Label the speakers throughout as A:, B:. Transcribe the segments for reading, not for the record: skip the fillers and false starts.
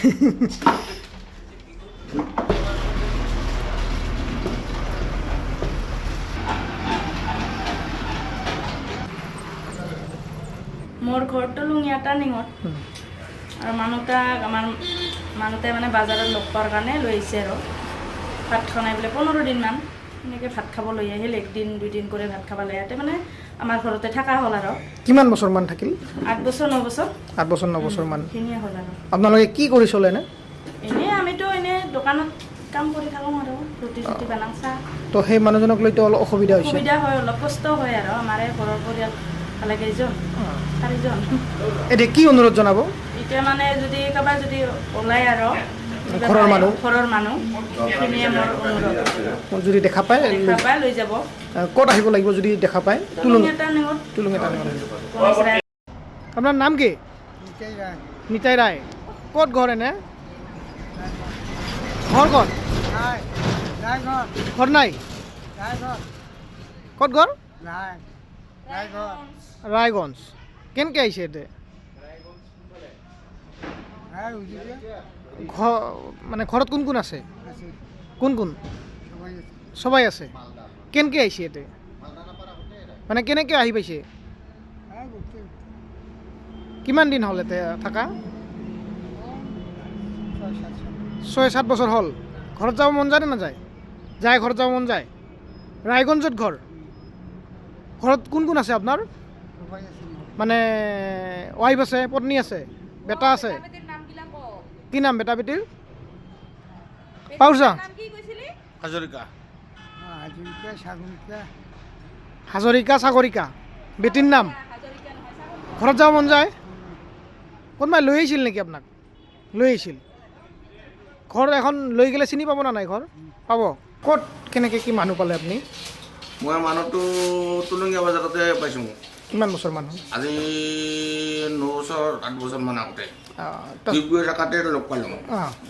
A: মোৰ ঘৰটো লুঙিয়া টাৰ্ণিঙত আৰু মানুহতে মানে বাজাৰত লগ পোৱাৰ কাৰণে লৈ আহিছে আৰু ভাত খনাই বোলে 15 দিনমান এনেকৈ ভাত খাব লৈ আহিল, 1 দিন 2 দিন কৰি ভাত খাব লাগে। ইয়াতে মানে আমাৰ ঘৰতে থকা হ'ল আৰু।
B: কিমান বছৰমান থাকিল?
A: 8 বছৰ 9 বছৰ।
B: 8 বছৰ 9 বছৰমান
A: সেইখিনিয়ে হ'ল আৰু।
B: আপোনালোকে কি কৰি চলে নে?
A: এনেই আমিতো এনেই দোকানত কাম কৰি থাকোঁ আৰু ৰুটি চুটি বনাওঁ, চাহ।
B: তো সেই মানুহজনক লৈতো অলপ অসুবিধা হৈছে?
A: অসুবিধা হয়, অলপ কষ্ট হয় আৰু। আমাৰে ঘৰৰ পৰিয়াল ভালে কেইজন, 4জন।
B: এতিয়া কি অনুৰোধ জনাব?
A: এতিয়া মানে যদি কাৰোবাৰ যদি ওলায় আৰু
B: ঘৰৰ
A: মানুহ সেইখিনিয়ে মোৰ অনুৰোধ।
B: যদি দেখা পায়
A: লৈ যাব।
B: ক'ত আহিব লাগিব যদি দেখা পায়?
A: টুলুঙীয়া টাৰ্ণিঙত।
B: আপোনাৰ নাম কি? নিতাই ৰায়। ক'ত ঘৰ এনে? ঘৰ ক'ত? ঘৰ নাই? ক'ত ঘৰ? ৰায়গঞ্জ। কেনেকৈ আহিছে এতিয়া? মানে ঘৰত কোন কোন আছে? কোন কোন? সবাই আছে। কেনেকৈ আহিছে এতিয়া? মানে কেনেকৈ আহি পাইছে? কিমান দিন হ'ল এতিয়া থাকা? 6-7 বছৰ হ'ল। ঘৰত যাব মন যায় নে নাযায়? যায়, ঘৰত যাব মন যায়। ৰায়গঞ্জত ঘৰ। ঘৰত কোন কোন আছে আপোনাৰ? মানে ৱাইফ আছে, পত্নী আছে, বেটা আছে? কি নাম বেটা বেটিৰ? পাউছা? হাজৰিকা সাগৰিকা। বেটিৰ নাম? ঘৰত যাব মন যায়? কোনোবাই লৈ আহিছিল নেকি আপোনাক? লৈ আহিছিল। ঘৰ এখন লৈ গ'লে চিনি পাব না নাই ঘৰ? পাব। ক'ত কেনেকৈ কি মানুহ পালে আপুনি?
C: মই মানুহটো টুলুঙীয়া বজাৰতে পাইছোঁ।
B: কিমান বছৰ মানুহ?
C: আজি 9 বছৰ 8 বছৰমান আগতে গৈ থকাতে লগ পালোঁ।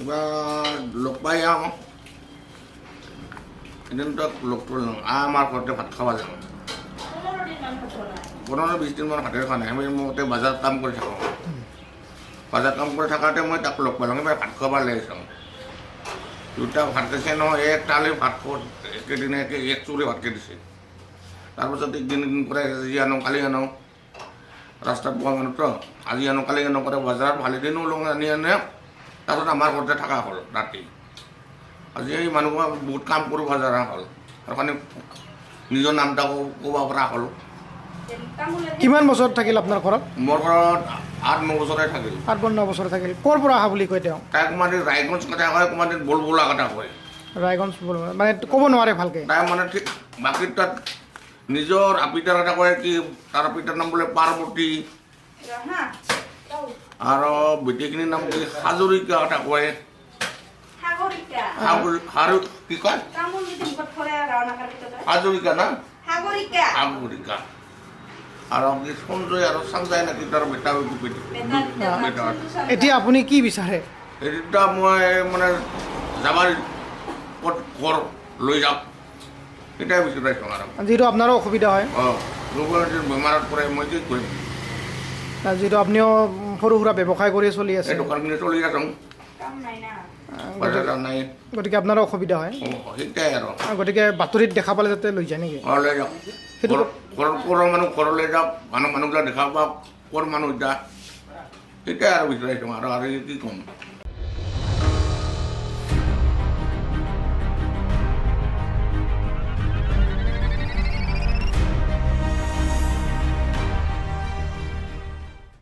C: এবাৰ লগ পাই এদিনতো লগ পালোঁ, আমাৰ ঘৰতে ভাত খাব যাওঁ। 15-20 দিনমান ভাতেই খোৱা নাই। আমি মতে বজাৰত কাম কৰি থাকোঁ। বজাৰত কাম কৰি থাকোঁতে মই তাক লগ পালোঁ। এবাৰ ভাত খাব লাগিছোঁ। দুটা ভাত খাইছে নহয়, এক থালি ভাত একেদিনে এক চুৰি ভাতকে দিছে। তাৰপিছত একদিন কৰে আজি আনো কালি আনো, ৰাস্তাত পোৱা মানুহতো আজি আনো কালি আনো কৰে বজাৰত ভালেদিনো লং আনি আনে। তাৰপিছত আমাৰ ঘৰতে থকা হ'ল ৰাতি। আজি এই মানুহ বহুত কাম কৰিব জনা হ'ল, আৰু কাৰণে নিজৰ নামটা ক'ব পৰা হ'ল।
B: কিমান বছৰ থাকিল আপোনাৰ ঘৰত?
C: মোৰ ঘৰত 8-9 বছৰে থাকিল।
B: 8-9 বছৰ থাকিল। ক'ৰ পৰা অহা বুলি কয় তেওঁ?
C: তাই কোমাদিন ৰায়গঞ্জ কথা কয়, কোমাদিন বলবলা কথা কয়।
B: ৰায়গঞ্জ মানে ক'ব নোৱাৰে ভালকৈ?
C: তাই মানে ঠিক বাকী তাত নিজৰ আপিতাৰ এটা কয় কি, তাৰ আপিতাৰ নাম বোলে পাৰ্বতী, আৰু বেটীখিনিৰ নাম কি হাজৰিকা এটা কয়। কি কয়? হাজৰিকা না? সাগৰিকা। আৰু সঞ্জয় আৰু চাংজাই নাকি তাৰ বেটা।
B: এতিয়া আপুনি কি বিচাৰে?
C: এতিয়া মই মানে যাবাৰ ক'ত ঘৰ লৈ যাওক এটাই বিচাৰিছোঁ আৰু।
B: যিহেতু আপোনাৰো অসুবিধা হয়।
C: বেমাৰত পৰে মই কি কৰিম?
B: যিহেতু আপুনিও সৰু সুৰা ব্যৱসায় কৰি চলি আছে,
C: দোকানখিনি চলি আছোঁ, নাই,
B: গতিকে আপোনাৰো অসুবিধা হয়।
C: সেইটাই আৰু।
B: গতিকে বাতৰিত দেখা পালে যাতে লৈ যায় নেকি?
C: লৈ যাওক। ঘৰৰ মানুহ ঘৰলৈ যাওক, মানুহবিলাক দেখা পাওক ক'ৰ মানুহ এতিয়া, সেইটাই আৰু বিচাৰিছোঁ আৰু কি ক'ম।